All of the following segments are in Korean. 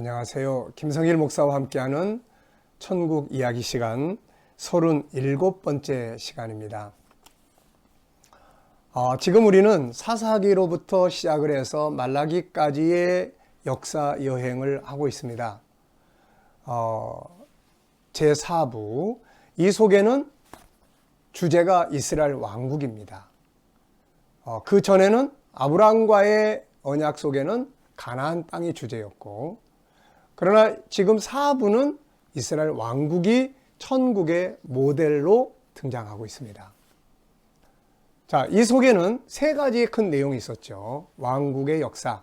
안녕하세요. 김성일 목사와 함께하는 천국 이야기 시간 37번째 시간입니다. 지금 우리는 사사기로부터 시작을 해서 말라기까지의 역사 여행을 하고 있습니다. 제4부, 이 속에는 주제가 이스라엘 왕국입니다. 그 전에는 아브라함과의 언약 속에는 가나안 땅이 주제였고, 그러나 지금 4부는 이스라엘 왕국이 천국의 모델로 등장하고 있습니다. 자, 이 속에는 세 가지의 큰 내용이 있었죠. 왕국의 역사,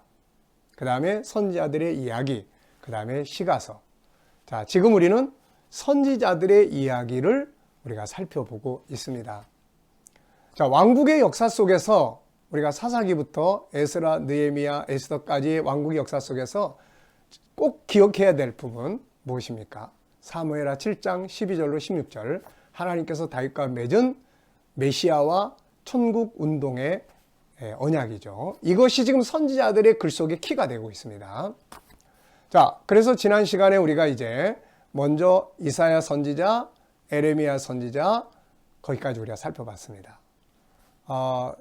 그 다음에 선지자들의 이야기, 그 다음에 시가서. 자, 지금 우리는 선지자들의 이야기를 우리가 살펴보고 있습니다. 자, 왕국의 역사 속에서 우리가 사사기부터 에스라, 느헤미야, 에스더까지의 왕국의 역사 속에서 꼭 기억해야 될 부분 무엇입니까? 사무엘하 7장 12절로 16절, 하나님께서 다윗과 맺은 메시아와 천국 운동의 언약이죠. 이것이 지금 선지자들의 글 속에 키가 되고 있습니다. 자, 그래서 지난 시간에 우리가 이제 먼저 이사야 선지자, 에레미야 선지자, 거기까지 우리가 살펴봤습니다.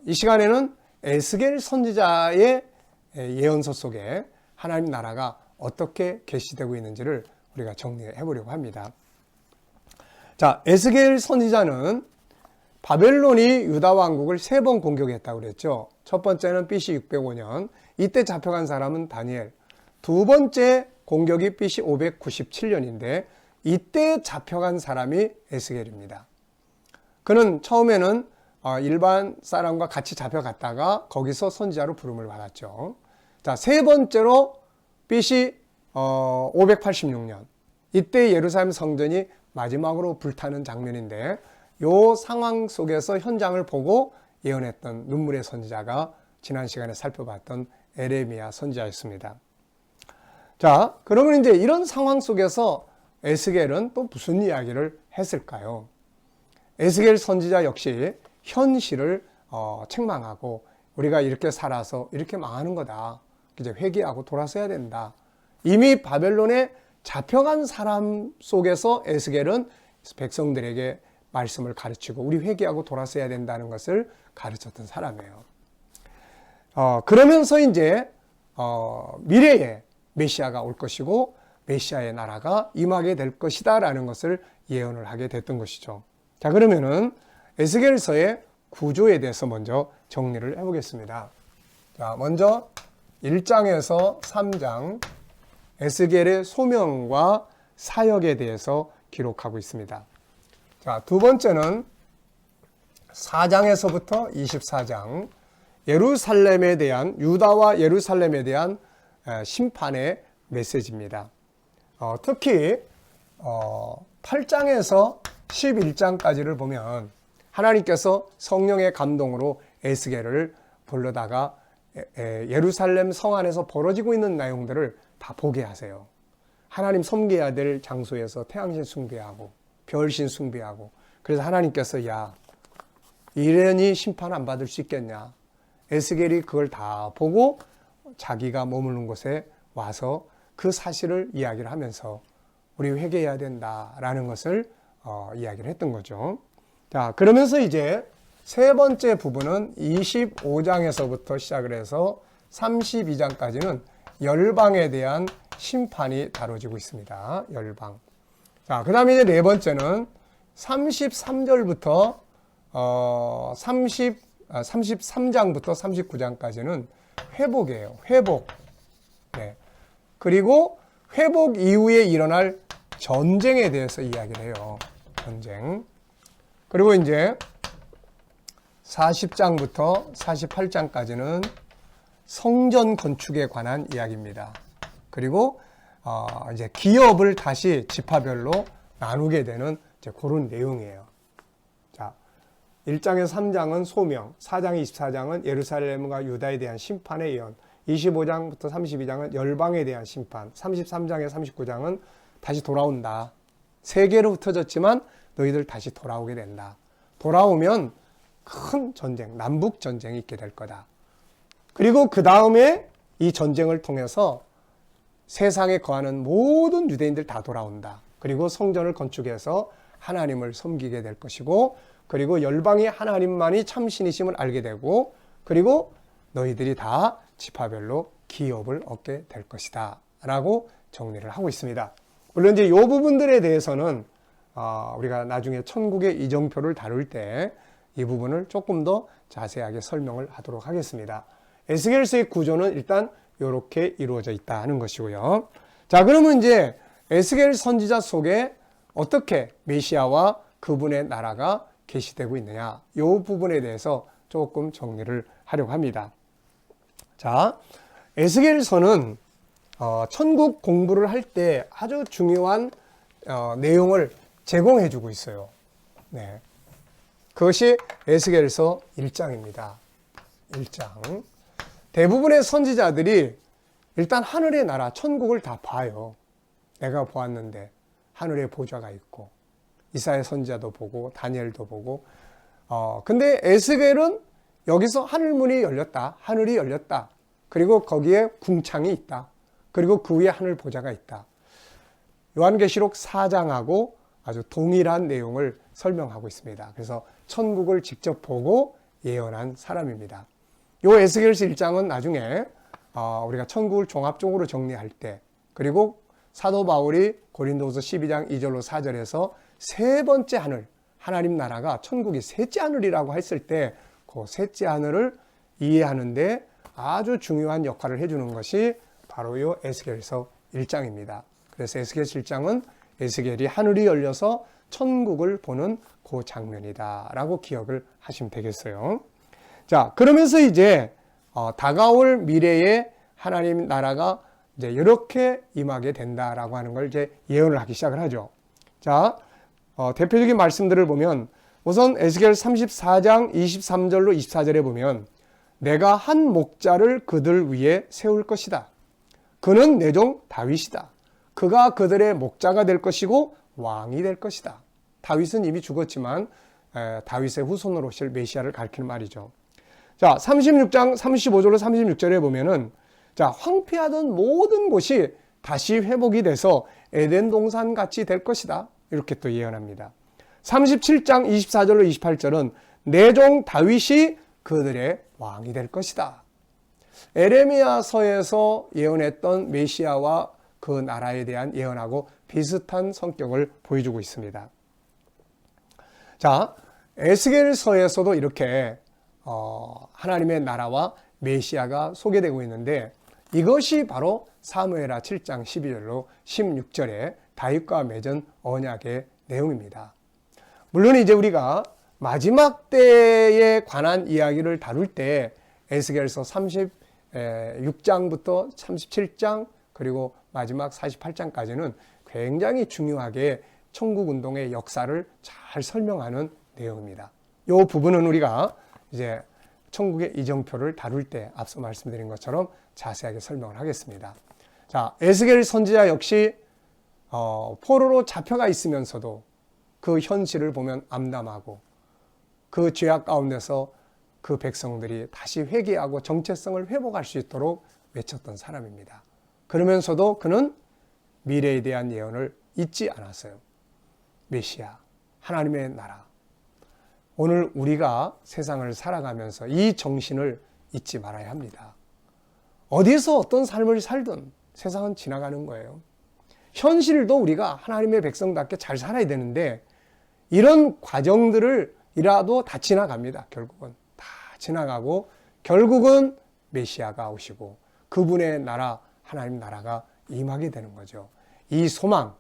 이 시간에는 에스겔 선지자의 예언서 속에 하나님 나라가 어떻게 계시되고 있는지를 우리가 정리해 보려고 합니다. 자, 에스겔 선지자는 바벨론이 유다 왕국을 3번 공격했다고 그랬죠. 첫 번째는 BC 605년, 이때 잡혀간 사람은 다니엘. 두 번째 공격이 BC 597년인데 이때 잡혀간 사람이 에스겔입니다. 그는 처음에는 일반 사람과 같이 잡혀갔다가 거기서 선지자로 부름을 받았죠. 자, 세 번째로 BC 586년, 이때 예루살렘 성전이 마지막으로 불타는 장면인데 이 상황 속에서 현장을 보고 예언했던 눈물의 선지자가 지난 시간에 살펴봤던 에레미야 선지자였습니다. 자, 그러면 이제 이런 상황 속에서 에스겔은 또 무슨 이야기를 했을까요? 에스겔 선지자 역시 현실을 책망하고 우리가 이렇게 살아서 이렇게 망하는 거다. 이제 회개하고 돌아서야 된다. 이미 바벨론에 잡혀간 사람 속에서 에스겔은 백성들에게 말씀을 가르치고 우리 회개하고 돌아서야 된다는 것을 가르쳤던 사람이에요. 그러면서 이제 미래에 메시아가 올 것이고 메시아의 나라가 임하게 될 것이다라는 것을 예언을 하게 됐던 것이죠. 자, 그러면은 에스겔서의 구조에 대해서 먼저 정리를 해보겠습니다. 자, 먼저 1장에서 3장 에스겔의 소명과 사역에 대해서 기록하고 있습니다. 자, 두 번째는 4장에서부터 24장 예루살렘에 대한, 유다와 예루살렘에 대한 심판의 메시지입니다. 특히 8장에서 11장까지를 보면 하나님께서 성령의 감동으로 에스겔을 불러다가 예루살렘 성 안에서 벌어지고 있는 내용들을 다 보게 하세요. 하나님 섬겨야 될 장소에서 태양신 숭배하고 별신 숭배하고, 그래서 하나님께서 야, 이러니 심판 안 받을 수 있겠냐. 에스겔이 그걸 다 보고 자기가 머무는 곳에 와서 그 사실을 이야기를 하면서 우리 회개해야 된다라는 것을 이야기를 했던 거죠. 자, 그러면서 이제 세 번째 부분은 25장에서부터 시작을 해서 32장까지는 열방에 대한 심판이 다뤄지고 있습니다. 열방. 자, 그 다음에 이제 네 번째는 33절부터 33장부터 39장까지는 회복이에요. 회복. 네. 그리고 회복 이후에 일어날 전쟁에 대해서 이야기를 해요. 전쟁. 그리고 이제 40장부터 48장까지는 성전 건축에 관한 이야기입니다. 그리고 이제 기업을 다시 지파별로 나누게 되는 이제 그런 내용이에요. 자, 1장에서 3장은 소명, 4장 24장은 예루살렘과 유다에 대한 심판의 예언, 25장부터 32장은 열방에 대한 심판, 33장에 39장은 다시 돌아온다. 세계로 흩어졌지만 너희들 다시 돌아오게 된다. 돌아오면 큰 전쟁, 남북 전쟁이 있게 될 거다. 그리고 그 다음에 이 전쟁을 통해서 세상에 거하는 모든 유대인들 다 돌아온다. 그리고 성전을 건축해서 하나님을 섬기게 될 것이고, 그리고 열방이 하나님만이 참신이심을 알게 되고, 그리고 너희들이 다 지파별로 기업을 얻게 될 것이다 라고 정리를 하고 있습니다. 물론 이제 이 부분들에 대해서는 우리가 나중에 천국의 이정표를 다룰 때 이 부분을 조금 더 자세하게 설명을 하도록 하겠습니다. 에스겔서의 구조는 일단 이렇게 이루어져 있다 하는 것이고요. 자, 그러면 이제 에스겔 선지자 속에 어떻게 메시아와 그분의 나라가 계시되고 있느냐, 이 부분에 대해서 조금 정리를 하려고 합니다. 자, 에스겔서는 천국 공부를 할 때 아주 중요한 내용을 제공해 주고 있어요. 네. 그것이 에스겔서 1장입니다. 1장. 대부분의 선지자들이 일단 하늘의 나라, 천국을 다 봐요. 내가 보았는데 하늘의 보좌가 있고, 이사야 선지자도 보고 다니엘도 보고, 근데 에스겔은 여기서 하늘문이 열렸다, 하늘이 열렸다, 그리고 거기에 궁창이 있다, 그리고 그 위에 하늘 보좌가 있다. 요한계시록 4장하고 아주 동일한 내용을 설명하고 있습니다. 그래서 천국을 직접 보고 예언한 사람입니다. 요 에스겔서 1장은 나중에 우리가 천국을 종합적으로 정리할 때, 그리고 사도 바울이 고린도서 12장 2절로 4절에서 세 번째 하늘, 하나님 나라가 천국이 셋째 하늘이라고 했을 때 그 셋째 하늘을 이해하는데 아주 중요한 역할을 해주는 것이 바로 요 에스겔서 1장입니다. 그래서 에스겔서 1장은 에스겔이 하늘이 열려서 천국을 보는 그 장면이다 라고 기억을 하시면 되겠어요. 자, 그러면서 이제 다가올 미래에 하나님 나라가 이제 이렇게 임하게 된다라고 하는 걸 이제 예언을 하기 시작을 하죠. 자, 대표적인 말씀들을 보면 우선 에스겔 34장 23절로 24절에 보면 내가 한 목자를 그들 위에 세울 것이다. 그는 내 종 다윗이다. 그가 그들의 목자가 될 것이고 왕이 될 것이다. 다윗은 이미 죽었지만 다윗의 후손으로 오실 메시아를 가리키는 말이죠. 자, 36장 35절로 36절에 보면은 자, 황폐하던 모든 곳이 다시 회복이 돼서 에덴 동산 같이 될 것이다. 이렇게 또 예언합니다. 37장 24절로 28절은 내 종 다윗이 그들의 왕이 될 것이다. 에레미야서에서 예언했던 메시아와 그 나라에 대한 예언하고 비슷한 성격을 보여주고 있습니다. 자, 에스겔서에서도 이렇게 하나님의 나라와 메시아가 소개되고 있는데 이것이 바로 사무엘하 7장 12절로 16절에 다윗과 맺은 언약의 내용입니다. 물론 이제 우리가 마지막 때에 관한 이야기를 다룰 때 에스겔서 36장부터 37장 그리고 마지막 48장까지는 굉장히 중요하게 천국운동의 역사를 잘 설명하는 내용입니다. 이 부분은 우리가 이제 천국의 이정표를 다룰 때 앞서 말씀드린 것처럼 자세하게 설명을 하겠습니다. 자, 에스겔 선지자 역시 포로로 잡혀가 있으면서도 그 현실을 보면 암담하고 그 죄악 가운데서 그 백성들이 다시 회개하고 정체성을 회복할 수 있도록 외쳤던 사람입니다. 그러면서도 그는 미래에 대한 예언을 잊지 않았어요. 메시아, 하나님의 나라. 오늘 우리가 세상을 살아가면서 이 정신을 잊지 말아야 합니다. 어디서 어떤 삶을 살든 세상은 지나가는 거예요. 현실도 우리가 하나님의 백성답게 잘 살아야 되는데 이런 과정들이라도 다 지나갑니다. 결국은 다 지나가고 결국은 메시아가 오시고 그분의 나라, 하나님 나라가 임하게 되는 거죠. 이 소망,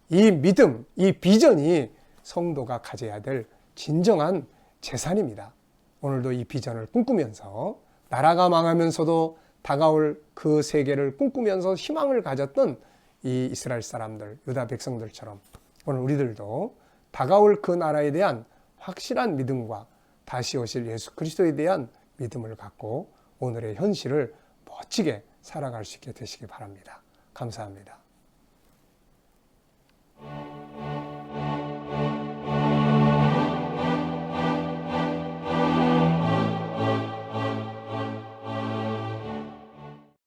이 믿음, 이 비전이 성도가 가져야 될 진정한 재산입니다. 오늘도 이 비전을 꿈꾸면서 나라가 망하면서도 다가올 그 세계를 꿈꾸면서 희망을 가졌던 이 이스라엘 사람들, 유다 백성들처럼 오늘 우리들도 다가올 그 나라에 대한 확실한 믿음과 다시 오실 예수 그리스도에 대한 믿음을 갖고 오늘의 현실을 멋지게 살아갈 수 있게 되시기 바랍니다. 감사합니다.